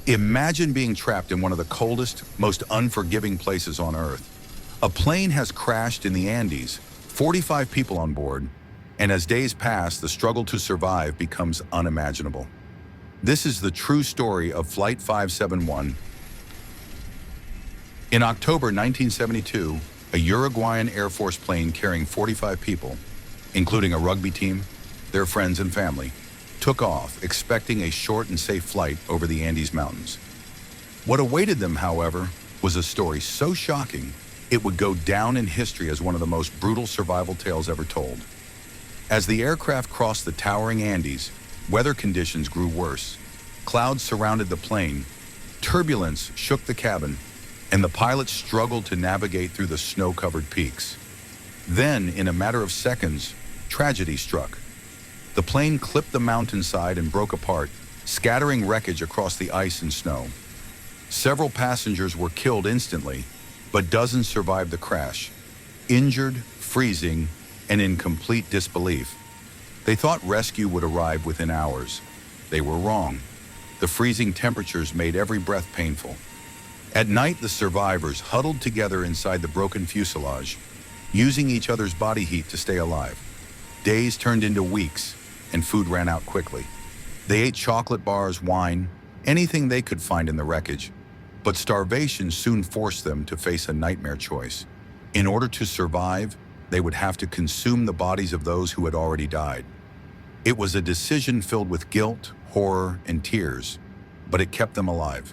Imagine being trapped in one of the coldest, most unforgiving places on Earth. A plane has crashed in the Andes, 45 people on board, and as days pass, the struggle to survive becomes unimaginable. This is the true story of Flight 571. In October 1972, a Uruguayan Air Force plane carrying 45 people, including a rugby team, their friends and family, took off, expecting a short and safe flight over the Andes Mountains. What awaited them, however, was a story so shocking it would go down in history as one of the most brutal survival tales ever told. As the aircraft crossed the towering Andes, weather conditions grew worse. Clouds surrounded the plane, turbulence shook the cabin, and the pilots struggled to navigate through the snow-covered peaks. Then, in a matter of seconds, tragedy struck. The plane clipped the mountainside and broke apart, scattering wreckage across the ice and snow. Several passengers were killed instantly, but dozens survived the crash, injured, freezing, and in complete disbelief. They thought rescue would arrive within hours. They were wrong. The freezing temperatures made every breath painful. At night, the survivors huddled together inside the broken fuselage, using each other's body heat to stay alive. Days turned into weeks, and food ran out quickly. They ate chocolate bars, wine, anything they could find in the wreckage. But starvation soon forced them to face a nightmare choice. In order to survive, they would have to consume the bodies of those who had already died. It was a decision filled with guilt, horror, and tears, but it kept them alive.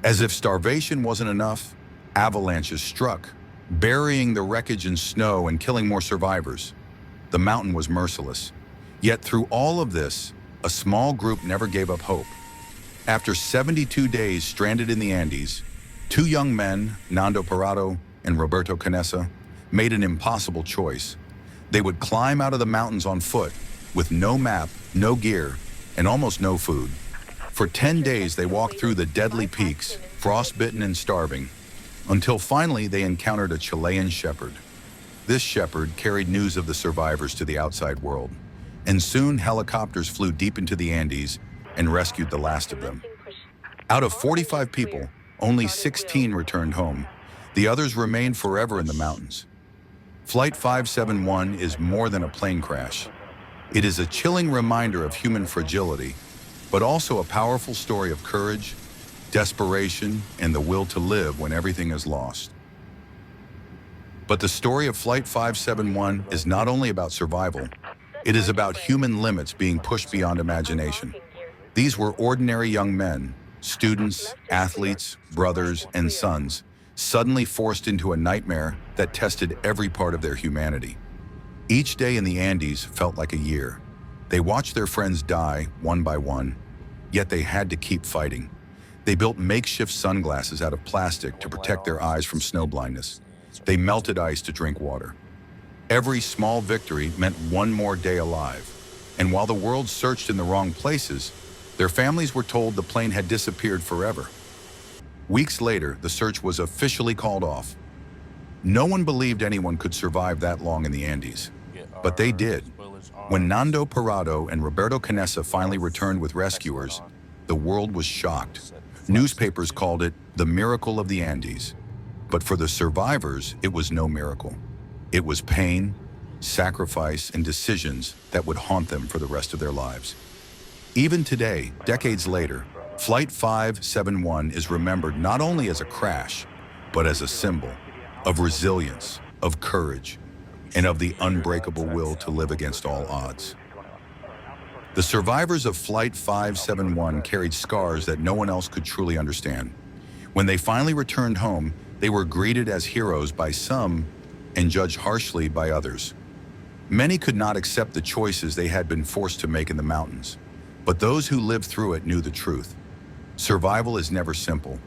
As if starvation wasn't enough, avalanches struck, burying the wreckage in snow and killing more survivors. The mountain was merciless. Yet through all of this, a small group never gave up hope. After 72 days stranded in the Andes, two young men, Nando Parado and Roberto Canessa, made an impossible choice. They would climb out of the mountains on foot, with no map, no gear, and almost no food. For 10 days, they walked through the deadly peaks, frostbitten and starving, until finally they encountered a Chilean shepherd. This shepherd carried news of the survivors to the outside world, and soon helicopters flew deep into the Andes and rescued the last of them. Out of 45 people, only 16 returned home. The others remained forever in the mountains. Flight 571 is more than a plane crash. It is a chilling reminder of human fragility, but also a powerful story of courage, desperation, and the will to live when everything is lost. But the story of Flight 571 is not only about survival, it is about human limits being pushed beyond imagination. These were ordinary young men, students, athletes, brothers, and sons, suddenly forced into a nightmare that tested every part of their humanity. Each day in the Andes felt like a year. They watched their friends die one by one, yet they had to keep fighting. They built makeshift sunglasses out of plastic to protect their eyes from snow blindness. They melted ice to drink water. Every small victory meant one more day alive. And while the world searched in the wrong places, their families were told the plane had disappeared forever. Weeks later, the search was officially called off. No one believed anyone could survive that long in the Andes, but they did. When Nando Parado and Roberto Canessa finally returned with rescuers, the world was shocked. Newspapers called it the miracle of the Andes. But for the survivors, it was no miracle. It was pain, sacrifice, and decisions that would haunt them for the rest of their lives. Even today, decades later, Flight 571 is remembered not only as a crash, but as a symbol of resilience, of courage, and of the unbreakable will to live against all odds. The survivors of Flight 571 carried scars that no one else could truly understand. When they finally returned home, they were greeted as heroes by some and judged harshly by others. Many could not accept the choices they had been forced to make in the mountains, but those who lived through it knew the truth. Survival is never simple,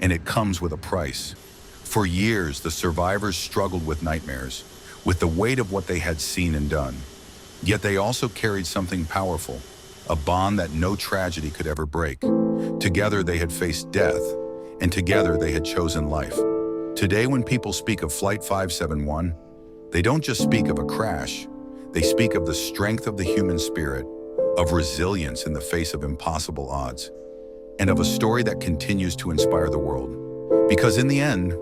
and it comes with a price. For years, the survivors struggled with nightmares, with the weight of what they had seen and done. Yet they also carried something powerful, a bond that no tragedy could ever break. Together they had faced death, and together they had chosen life. Today, when people speak of Flight 571, they don't just speak of a crash, they speak of the strength of the human spirit, of resilience in the face of impossible odds. and of a story that continues to inspire the world. Because in the end,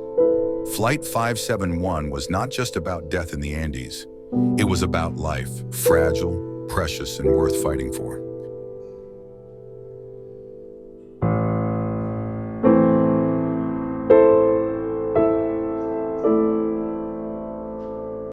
Flight 571 was not just about death in the Andes. It was about life, fragile, precious, and worth fighting for.